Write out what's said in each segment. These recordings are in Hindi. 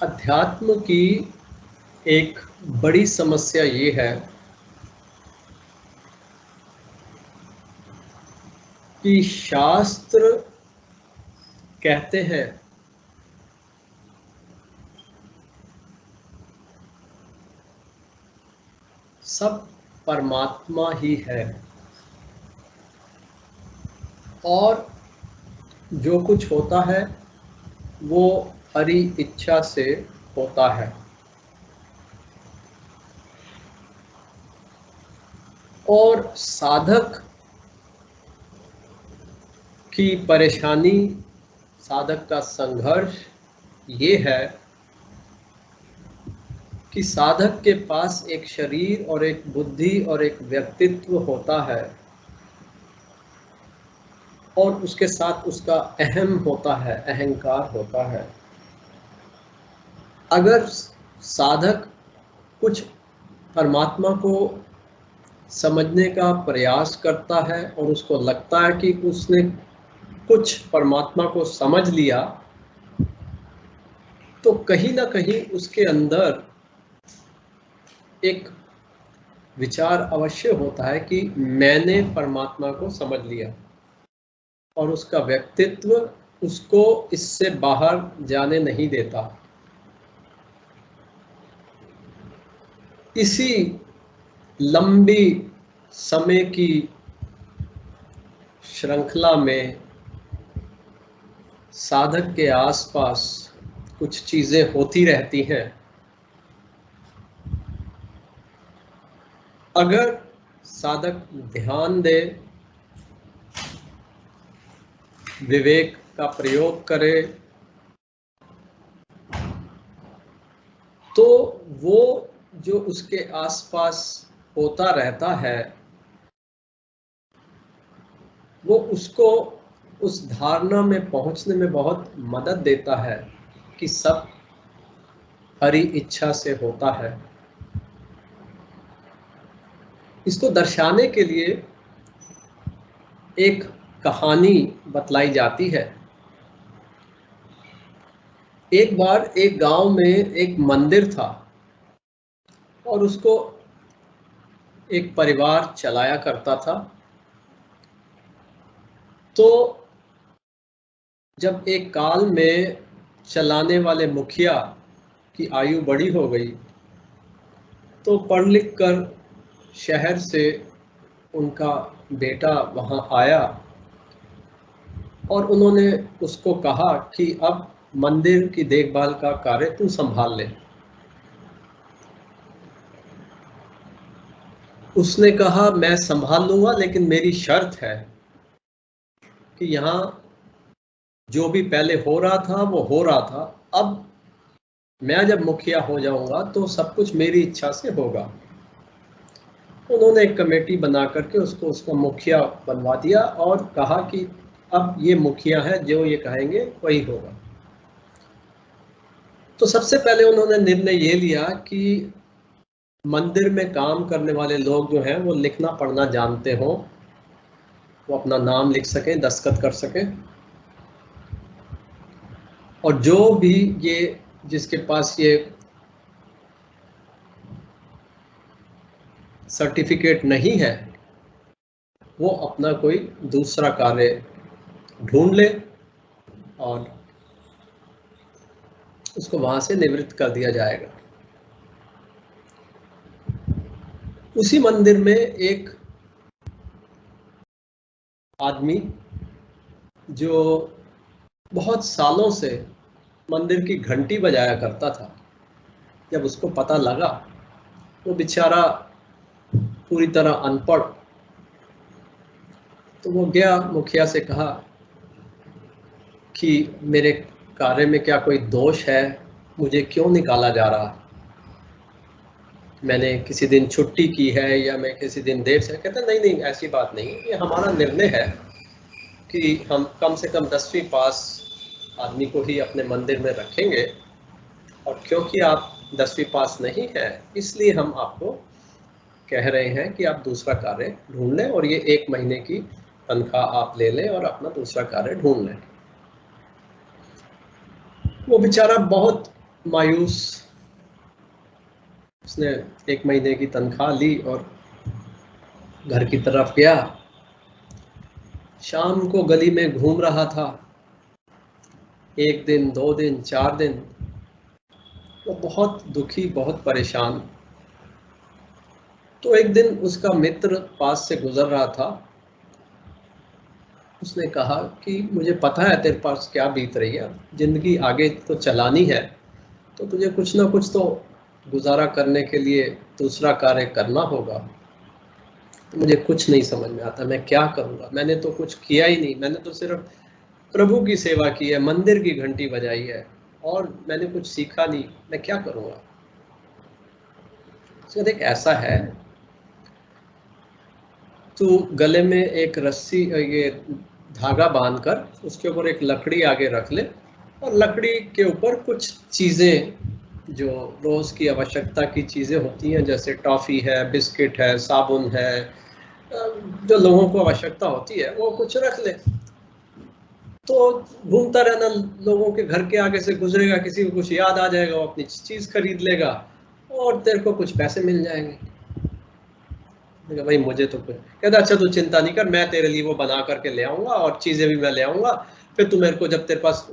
अध्यात्म की एक बड़ी समस्या ये है कि शास्त्र कहते हैं सब परमात्मा ही है और जो कुछ होता है वो हरि इच्छा से होता है। और साधक की परेशानी, साधक का संघर्ष ये है कि साधक के पास एक शरीर और एक बुद्धि और एक व्यक्तित्व होता है और उसके साथ उसका अहम होता है, अहंकार होता है। अगर साधक कुछ परमात्मा को समझने का प्रयास करता है और उसको लगता है कि उसने कुछ परमात्मा को समझ लिया, तो कहीं ना कहीं उसके अंदर एक विचार अवश्य होता है कि मैंने परमात्मा को समझ लिया, और उसका व्यक्तित्व उसको इससे बाहर जाने नहीं देता। इसी लंबी समय की श्रृंखला में साधक के आसपास कुछ चीजें होती रहती हैं। अगर साधक ध्यान दे, विवेक का प्रयोग करे, तो वो जो उसके आसपास होता रहता है वो उसको उस धारणा में पहुंचने में बहुत मदद देता है कि सब हरि इच्छा से होता है। इसको दर्शाने के लिए एक कहानी बतलाई जाती है। एक बार एक गांव में एक मंदिर था और उसको एक परिवार चलाया करता था। तो जब एक काल में चलाने वाले मुखिया की आयु बड़ी हो गई तो पढ़ लिख कर शहर से उनका बेटा वहां आया और उन्होंने उसको कहा कि अब मंदिर की देखभाल का कार्य तू संभाल ले। उसने कहा मैं संभाल लूंगा, लेकिन मेरी शर्त है कि यहाँ जो भी पहले हो रहा था वो हो रहा था, अब मैं जब मुखिया हो जाऊंगा तो सब कुछ मेरी इच्छा से होगा। उन्होंने एक कमेटी बना करके उसको उसका मुखिया बनवा दिया और कहा कि अब ये मुखिया है, जो ये कहेंगे वही होगा। तो सबसे पहले उन्होंने निर्णय ये लिया कि मंदिर में काम करने वाले लोग जो हैं वो लिखना पढ़ना जानते हों, वो अपना नाम लिख सकें, दस्तखत कर सकें, और जो भी ये जिसके पास ये सर्टिफिकेट नहीं है वो अपना कोई दूसरा कार्य ढूंढ ले और उसको वहां से निवृत्त कर दिया जाएगा। उसी मंदिर में एक आदमी जो बहुत सालों से मंदिर की घंटी बजाया करता था, जब उसको पता लगा, वो बेचारा पूरी तरह अनपढ़, तो वो गया मुखिया से कहा कि मेरे कार्य में क्या कोई दोष है, मुझे क्यों निकाला जा रहा, मैंने किसी दिन छुट्टी की है या मैं किसी दिन देर से। कहता नहीं नहीं ऐसी बात नहीं, ये हमारा निर्णय है कि हम कम से कम 10वीं पास आदमी को ही अपने मंदिर में रखेंगे, और क्योंकि आप 10वीं पास नहीं है इसलिए हम आपको कह रहे हैं कि आप दूसरा कार्य ढूंढ लें और ये 1 महीने की तनख्वाह आप ले लें और अपना दूसरा कार्य ढूंढ लें। वो बेचारा बहुत मायूस उसने 1 महीने की तनख्वाह ली और घर की तरफ गया। शाम को गली में घूम रहा था, 1 दिन 2 दिन 4 दिन, वो बहुत दुखी बहुत परेशान। तो एक दिन उसका मित्र पास से गुजर रहा था। उसने कहा कि मुझे पता है तेरे पास क्या बीत रही है, जिंदगी आगे तो चलानी है, तो तुझे कुछ ना कुछ तो गुजारा करने के लिए दूसरा कार्य करना होगा। तो मुझे कुछ नहीं समझ में आता, मैं क्या करूँगा, मैंने तो कुछ किया ही नहीं, मैंने तो सिर्फ प्रभु की सेवा की है, मंदिर की घंटी बजाई है और मैंने कुछ सीखा नहीं, मैं क्या करूँगा। उसका देख ऐसा है, तू गले में एक रस्सी ये धागा बांधकर उसके ऊपर एक लकड़ी आगे रख ले और लकड़ी के ऊपर कुछ चीज़ें जो रोज़ की आवश्यकता की चीज़ें होती हैं, जैसे टॉफ़ी है, बिस्किट है, साबुन है, जो लोगों को आवश्यकता होती है, वो कुछ रख ले। तो घूमता रहना, लोगों के घर के आगे से गुजरेगा, किसी को कुछ याद आ जाएगा, वो अपनी चीज़ खरीद लेगा और तेरे को कुछ पैसे मिल जाएंगे। भाई मुझे तो कुछ, कहता अच्छा तू चिंता नहीं कर, मैं तेरे लिए वो बना करके ले आऊँगा और चीज़ें भी मैं ले आऊँगा, फिर तू मेरे को जब तेरे पास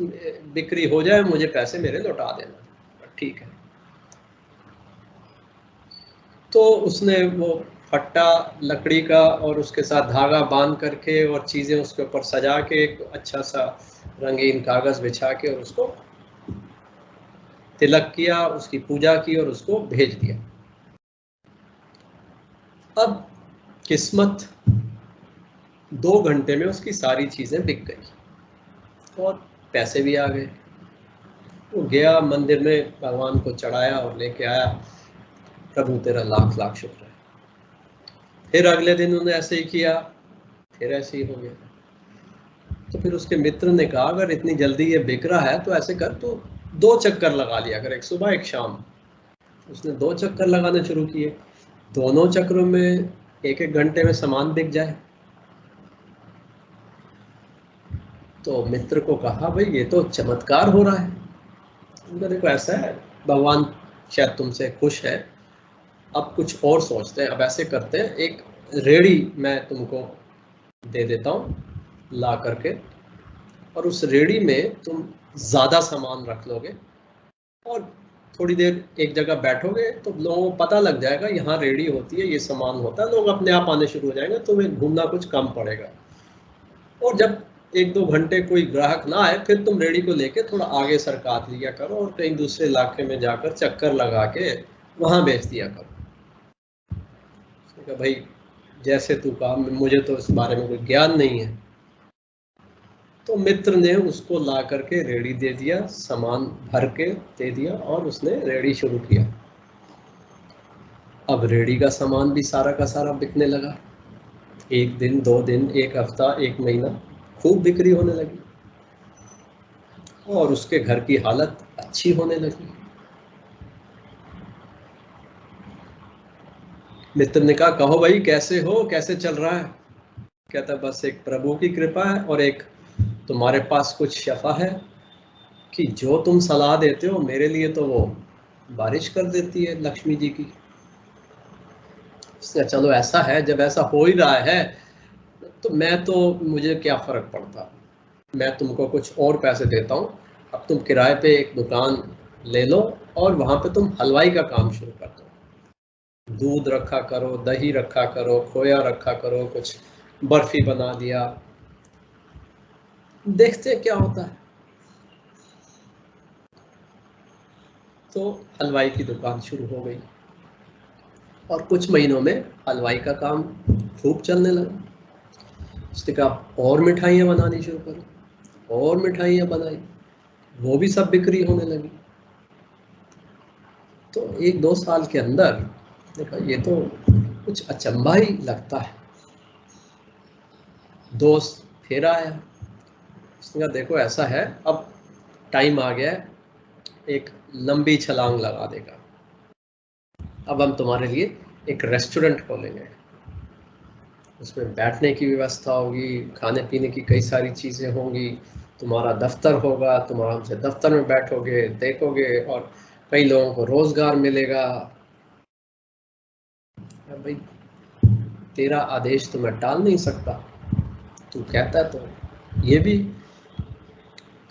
बिक्री हो जाए मुझे पैसे मेरे लौटा देना। ठीक है। तो उसने वो फट्टा लकड़ी का और उसके साथ धागा बांध करके और चीज़ें उसके ऊपर सजा के एक अच्छा सा रंगीन कागज़ बिछा के और उसको तिलक किया, उसकी पूजा की और उसको भेज दिया। अब किस्मत 2 घंटे में उसकी सारी चीज़ें बिक गई और पैसे भी आ गए। वो गया मंदिर में, भगवान को चढ़ाया और लेके आया, प्रभु तेरा लाख लाख शुक्र है। फिर अगले दिन उन्होंने ऐसे ही किया, फिर ऐसे ही हो गया। तो फिर उसके मित्र ने कहा अगर इतनी जल्दी ये बिक रहा है तो ऐसे कर, तू 2 चक्कर लगा लिया कर, एक सुबह एक शाम। उसने 2 चक्कर लगाने शुरू किए, दोनों चक्रों में 1-1 घंटे में सामान बिक जाए। तो मित्र को कहा भाई ये तो चमत्कार हो रहा है। उनका देखो ऐसा है, भगवान शायद तुमसे खुश है, अब कुछ और सोचते हैं, अब ऐसे करते हैं, एक रेड़ी मैं तुमको दे देता हूँ ला करके, और उस रेड़ी में तुम ज़्यादा सामान रख लोगे और थोड़ी देर एक जगह बैठोगे तो लोगों को पता लग जाएगा यहाँ रेड़ी होती है, ये सामान होता है, लोग अपने आप आने शुरू हो जाएंगे, तुम्हें घूमना कुछ कम पड़ेगा। और जब 1-2 घंटे कोई ग्राहक ना आए फिर तुम रेड़ी को लेके थोड़ा आगे सरका लिया करो और कहीं दूसरे इलाके में जाकर चक्कर लगा के वहाँ बेच दिया करो। भाई जैसे तू कहा, मुझे तो इस बारे में कोई ज्ञान नहीं है। तो मित्र ने उसको ला करके रेड़ी दे दिया, सामान भर के दे दिया और उसने रेड़ी शुरू किया। अब रेड़ी का सामान भी सारा का सारा बिकने लगा। 1 दिन 2 दिन 1 हफ्ता 1 महीना खूब बिक्री होने लगी और उसके घर की हालत अच्छी होने लगी। मित्र ने कहा कहो भाई कैसे हो, कैसे चल रहा है। कहता बस एक प्रभु की कृपा है और एक तुम्हारे पास कुछ शफा है कि जो तुम सलाह देते हो मेरे लिए तो वो बारिश कर देती है लक्ष्मी जी की। चलो ऐसा है, जब ऐसा हो ही रहा है तो मैं तो, मुझे क्या फ़र्क पड़ता, मैं तुमको कुछ और पैसे देता हूँ, अब तुम किराए पे एक दुकान ले लो और वहाँ पे तुम हलवाई का काम शुरू कर दो, दूध रखा करो, दही रखा करो, खोया रखा करो, कुछ बर्फी बना दिया, देखते क्या होता है। तो हलवाई की दुकान शुरू हो गई और कुछ महीनों में हलवाई का काम खूब चलने लगा। उसने कहा और मिठाइयाँ बनानी शुरू करो, और मिठाइयाँ बनाई, वो भी सब बिक्री होने लगी। तो 1-2 साल के अंदर देखा ये तो कुछ अचंभा ही लगता है। दोस्त फिर आया, उसने कहा देखो ऐसा है, अब टाइम आ गया है, एक लंबी छलांग लगा देगा, अब हम तुम्हारे लिए एक रेस्टोरेंट खोलेंगे, उसमें बैठने की व्यवस्था होगी, खाने पीने की कई सारी चीज़ें होंगी, तुम्हारा दफ्तर होगा, तुम आराम से दफ्तर में बैठोगे देखोगे और कई लोगों को रोजगार मिलेगा। भाई तेरा आदेश तो मैं टाल नहीं सकता, तू कहता है तो ये भी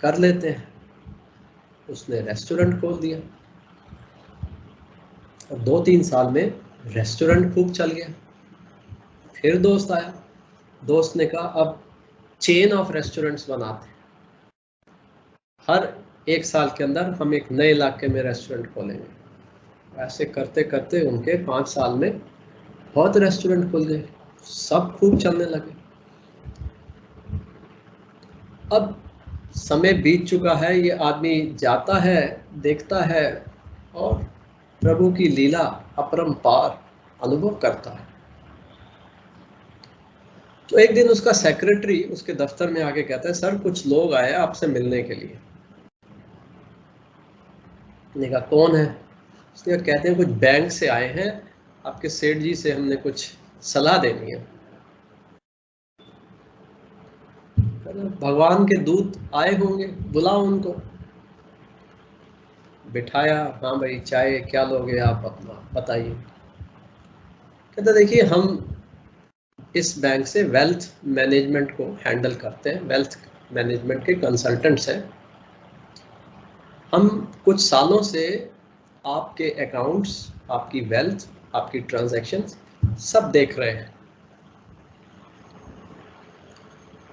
कर लेते हैं। उसने रेस्टोरेंट खोल दिया और 2-3 साल में रेस्टोरेंट खूब चल गया। फिर दोस्त आया, दोस्त ने कहा अब चेन ऑफ रेस्टोरेंट्स बनाते हैं, हर 1 साल के अंदर हम एक नए इलाके में रेस्टोरेंट खोलेंगे। ऐसे करते करते उनके 5 साल में बहुत रेस्टोरेंट खुल गए, सब खूब चलने लगे। अब समय बीत चुका है, ये आदमी जाता है, देखता है और प्रभु की लीला अपरंपार अनुभव करता है। तो एक दिन उसका सेक्रेटरी उसके दफ्तर में आके कहता है, सर कुछ लोग आए आपसे मिलने के लिए। उसने कहा कौन है? उसने कहा कहते हैं कुछ बैंक से आए हैं, आपके सेठ जी से हमने कुछ सलाह देनी है। भगवान के दूत आए होंगे, बुलाओ उनको। बिठाया, हाँ भाई चाय क्या लोगे आप, अपना बताइए। कहते देखिए हम इस बैंक से वेल्थ मैनेजमेंट को हैंडल करते हैं, वेल्थ मैनेजमेंट के कंसल्टेंट्स हैं। हम कुछ सालों से आपके अकाउंट्स, आपकी वेल्थ, आपकी ट्रांजैक्शंस सब देख रहे हैं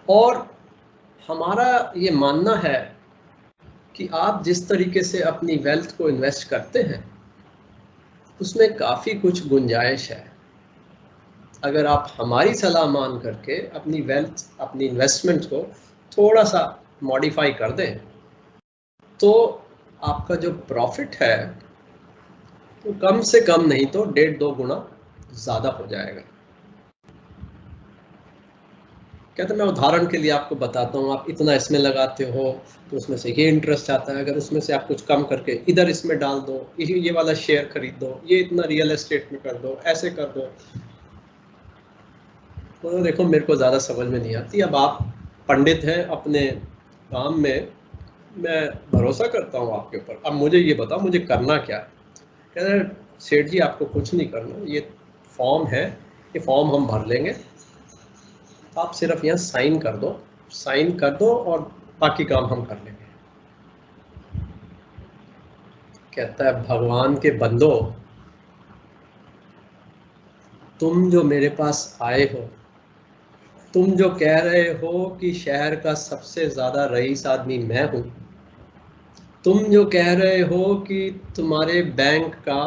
और हमारा ये मानना है कि आप जिस तरीके से अपनी वेल्थ को इन्वेस्ट करते हैं उसमें काफ़ी कुछ गुंजाइश है। अगर आप हमारी सलाह मान करके अपनी वेल्थ, अपनी इन्वेस्टमेंट को थोड़ा सा मॉडिफाई कर दें तो आपका जो प्रॉफिट है तो कम से कम नहीं तो 1.5-2 गुना ज़्यादा हो जाएगा। कहते मैं उदाहरण के लिए आपको बताता हूँ, आप इतना इसमें लगाते हो तो उसमें से ये इंटरेस्ट आता है, अगर उसमें से आप कुछ कम करके इधर इसमें डाल दो, ये वाला शेयर खरीद दो, ये इतना रियल एस्टेट में कर दो, ऐसे कर दो। तो देखो मेरे को ज़्यादा समझ में नहीं आती, अब आप पंडित हैं अपने काम में, मैं भरोसा करता हूँ आपके ऊपर, अब मुझे ये बताओ मुझे करना क्या है। कहते हैं सेठ जी आपको कुछ नहीं करना, ये फॉर्म है, ये फॉर्म हम भर लेंगे, आप सिर्फ यहाँ साइन कर दो और बाकी काम हम कर लेंगे। कहता है भगवान के बंदो, तुम जो मेरे पास आए हो, तुम जो कह रहे हो कि शहर का सबसे ज़्यादा रईस आदमी मैं हूँ, तुम जो कह रहे हो कि तुम्हारे बैंक का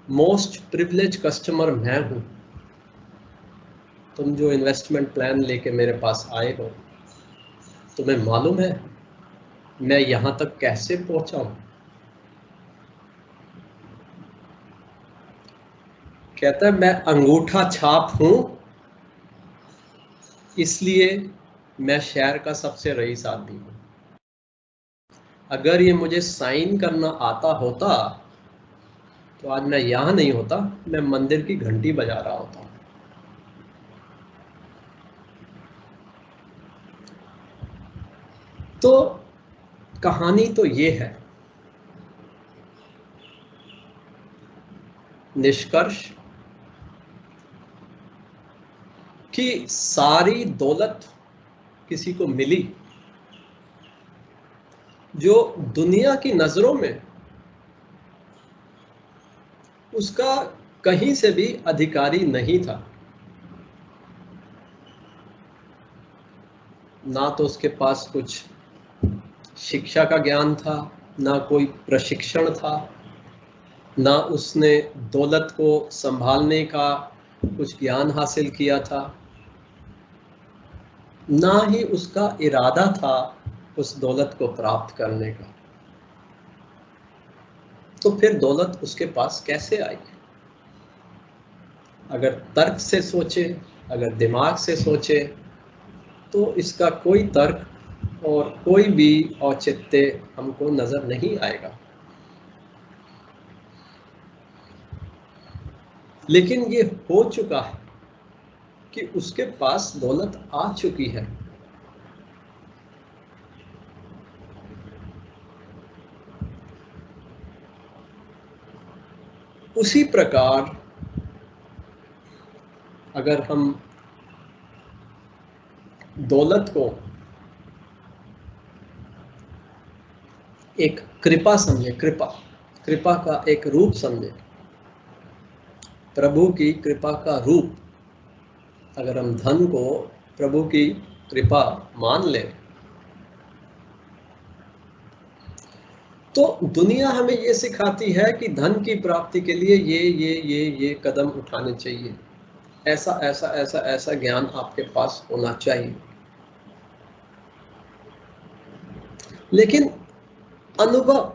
मोस्ट प्रिविलेज कस्टमर मैं हूँ, तुम जो इन्वेस्टमेंट प्लान लेके मेरे पास आए हो, तुम्हें मालूम है मैं यहाँ तक कैसे पहुँचा हूँ? कहता है मैं अंगूठा छाप हूँ, इसलिए मैं शहर का सबसे रईस आदमी हूँ। अगर ये मुझे साइन करना आता होता तो आज मैं यहाँ नहीं होता, मैं मंदिर की घंटी बजा रहा होता। तो कहानी तो ये है, निष्कर्ष कि सारी दौलत किसी को मिली जो दुनिया की नजरों में उसका कहीं से भी अधिकारी नहीं था। ना तो उसके पास कुछ शिक्षा का ज्ञान था, ना कोई प्रशिक्षण था, ना उसने दौलत को संभालने का कुछ ज्ञान हासिल किया था, ना ही उसका इरादा था उस दौलत को प्राप्त करने का। तो फिर दौलत उसके पास कैसे आई? अगर तर्क से सोचे, अगर दिमाग से सोचे तो इसका कोई तर्क और कोई भी औचित्य हमको नजर नहीं आएगा। लेकिन ये हो चुका है कि उसके पास दौलत आ चुकी है। उसी प्रकार अगर हम दौलत को एक कृपा समझे, कृपा का एक रूप समझे, प्रभु की कृपा का रूप, अगर हम धन को प्रभु की कृपा मान लें, तो दुनिया हमें ये सिखाती है कि धन की प्राप्ति के लिए ये कदम उठाने चाहिए, ऐसा ऐसा ऐसा ऐसा ज्ञान आपके पास होना चाहिए। लेकिन अनुभव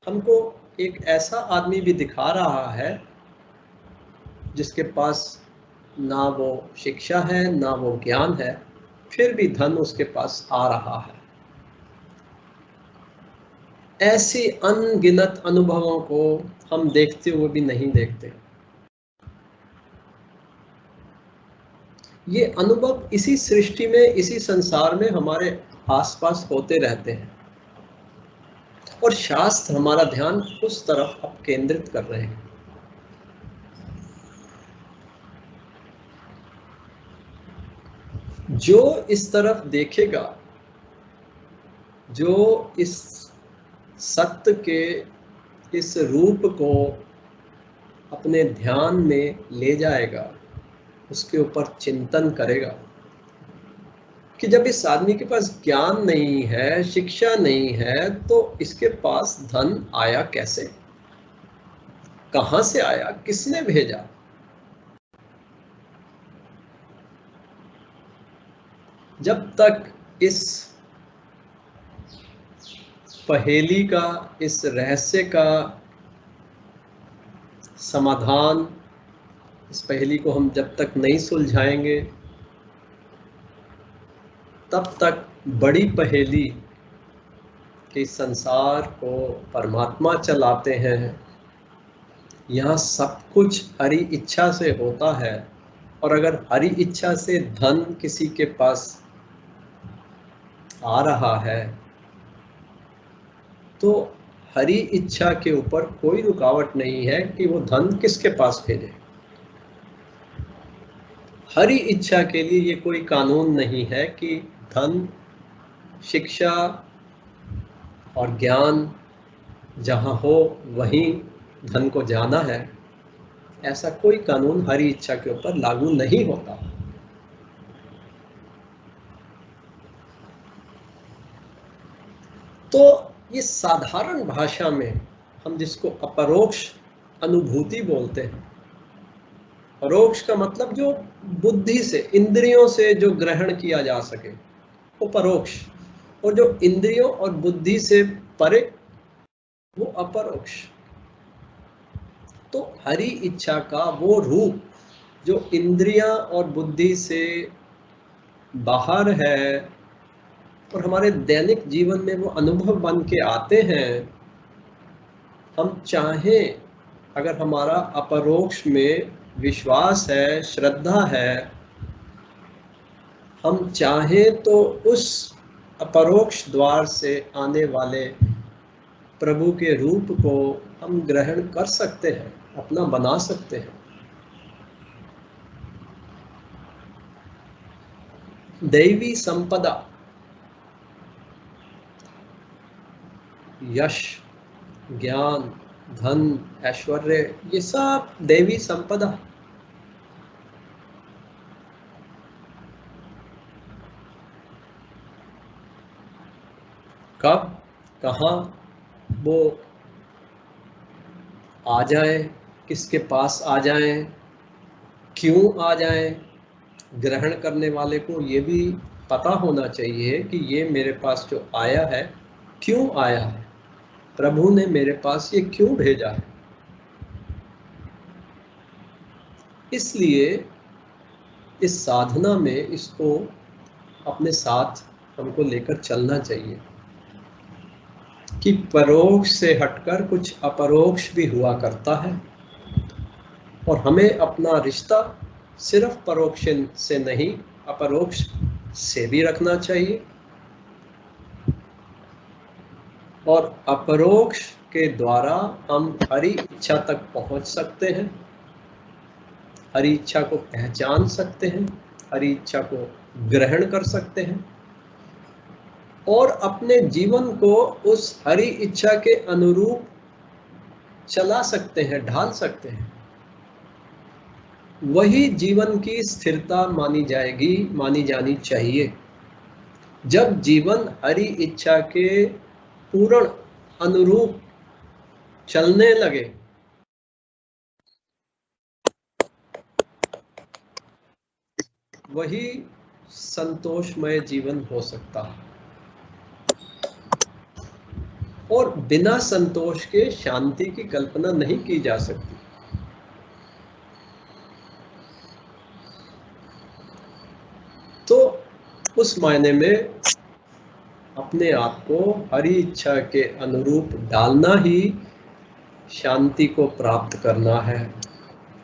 हमको एक ऐसा आदमी भी दिखा रहा है जिसके पास ना वो शिक्षा है ना वो ज्ञान है, फिर भी धन उसके पास आ रहा है। ऐसी अनगिनत अनुभवों को हम देखते हुए भी नहीं देखते। ये अनुभव इसी सृष्टि में, इसी संसार में हमारे आसपास होते रहते हैं, और शास्त्र हमारा ध्यान उस तरफ अब केंद्रित कर रहे हैं। जो इस तरफ देखेगा, जो इस सत्य के इस रूप को अपने ध्यान में ले जाएगा, उसके ऊपर चिंतन करेगा कि जब इस आदमी के पास ज्ञान नहीं है, शिक्षा नहीं है, तो इसके पास धन आया कैसे, कहां से आया, किसने भेजा। जब तक इस पहेली का, इस रहस्य का समाधान, इस पहेली को हम जब तक नहीं सुलझाएंगे, तब तक बड़ी पहेली कि संसार को परमात्मा चलाते हैं, यहाँ सब कुछ हरि इच्छा से होता है, और अगर हरि इच्छा से धन किसी के पास आ रहा है तो हरि इच्छा के ऊपर कोई रुकावट नहीं है कि वो धन किसके पास भेजे। हरि इच्छा के लिए ये कोई कानून नहीं है कि धन, शिक्षा और ज्ञान जहाँ हो वहीं धन को जाना है। ऐसा कोई कानून हरि इच्छा के ऊपर लागू नहीं होता। तो ये साधारण भाषा में हम जिसको अपरोक्ष अनुभूति बोलते हैं, परोक्ष का मतलब जो बुद्धि से, इंद्रियों से जो ग्रहण किया जा सके वो परोक्ष, और जो इंद्रियों और बुद्धि से परे वो अपरोक्ष। तो हरि इच्छा का वो रूप जो इंद्रियां और बुद्धि से बाहर है और हमारे दैनिक जीवन में वो अनुभव बन के आते हैं, हम चाहें, अगर हमारा अपरोक्ष में विश्वास है, श्रद्धा है, हम चाहें तो उस अपरोक्ष द्वार से आने वाले प्रभु के रूप को हम ग्रहण कर सकते हैं, अपना बना सकते हैं। दैवी संपदा, यश, ज्ञान, धन, ऐश्वर्य, ये सब दैवी संपदा। कब, कहाँ वो आ जाए, किसके पास आ जाए, क्यों आ जाए, ग्रहण करने वाले को ये भी पता होना चाहिए कि ये मेरे पास जो आया है क्यों आया है, प्रभु ने मेरे पास ये क्यों भेजा है। इसलिए इस साधना में इसको अपने साथ हमको लेकर चलना चाहिए कि परोक्ष से हटकर कुछ अपरोक्ष भी हुआ करता है, और हमें अपना रिश्ता सिर्फ परोक्ष से नहीं, अपरोक्ष से भी रखना चाहिए। और अपरोक्ष के द्वारा हम हरि इच्छा तक पहुंच सकते हैं, हरि इच्छा को पहचान सकते हैं, हरि इच्छा को ग्रहण कर सकते हैं और अपने जीवन को उस हरि इच्छा के अनुरूप चला सकते हैं, ढाल सकते हैं। वही जीवन की स्थिरता मानी जाएगी, मानी जानी चाहिए। जब जीवन हरि इच्छा के पूर्ण अनुरूप चलने लगे, वही संतोषमय जीवन हो सकता है। और बिना संतोष के शांति की कल्पना नहीं की जा सकती। तो उस मायने में अपने आप को हरि इच्छा के अनुरूप डालना ही शांति को प्राप्त करना है,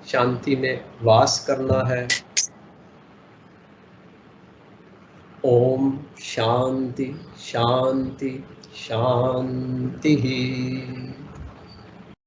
शांति में वास करना है। ओम शांति शांति शांति।